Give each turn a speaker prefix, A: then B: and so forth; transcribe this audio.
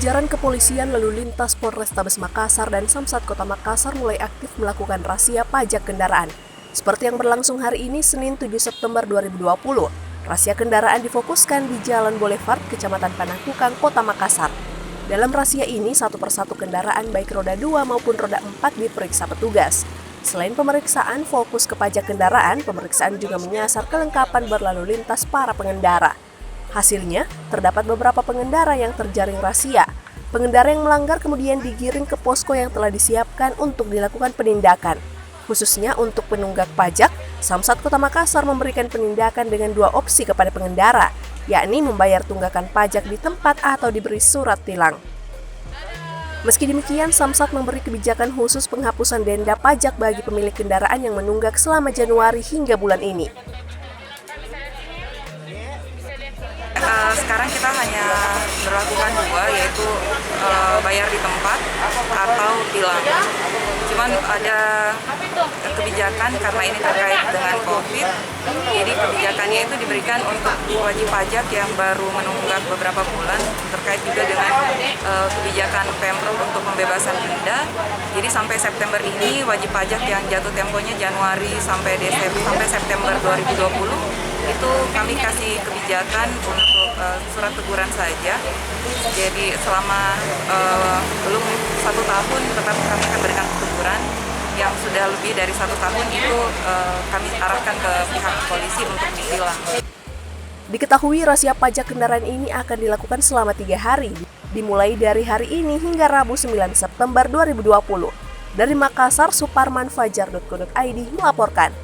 A: Jajaran Kepolisian Lalu Lintas Polrestabes Makassar dan Samsat Kota Makassar mulai aktif melakukan razia pajak kendaraan. Seperti yang berlangsung hari ini, Senin 7 September 2020, razia kendaraan difokuskan di Jalan Boulevard, Kecamatan Panakukang, Kota Makassar. Dalam razia ini, satu persatu kendaraan baik roda 2 maupun roda 4 diperiksa petugas. Selain pemeriksaan fokus ke pajak kendaraan, pemeriksaan juga menyasar kelengkapan berlalu lintas para pengendara. Hasilnya, terdapat beberapa pengendara yang terjaring razia. Pengendara yang melanggar kemudian digiring ke posko yang telah disiapkan untuk dilakukan penindakan. Khususnya untuk penunggak pajak, Samsat Kota Makassar memberikan penindakan dengan 2 opsi kepada pengendara, yakni membayar tunggakan pajak di tempat atau diberi surat tilang. Meski demikian, Samsat memberi kebijakan khusus penghapusan denda pajak bagi pemilik kendaraan yang menunggak selama Januari hingga bulan ini.
B: Sekarang kita hanya berlakukan 2, yaitu bayar di tempat atau tilang. Cuman ada kebijakan karena ini terkait dengan COVID, jadi kebijakannya itu diberikan untuk wajib pajak yang baru menunggak beberapa bulan, terkait juga dengan kebijakan Pemprov untuk pembebasan denda. Jadi sampai September ini wajib pajak yang jatuh temponya Januari sampai September 2020 itu kami kasih kebijakan untuk surat teguran saja. Jadi selama belum 1 tahun tetap kami akan berikan teguran. Yang sudah lebih dari 1 tahun itu kami arahkan ke pihak polisi untuk ditilang.
A: Diketahui razia pajak kendaraan ini akan dilakukan selama 3 hari, dimulai dari hari ini hingga Rabu 9 September 2020. Dari Makassar, Suparman Fajar.co.id melaporkan.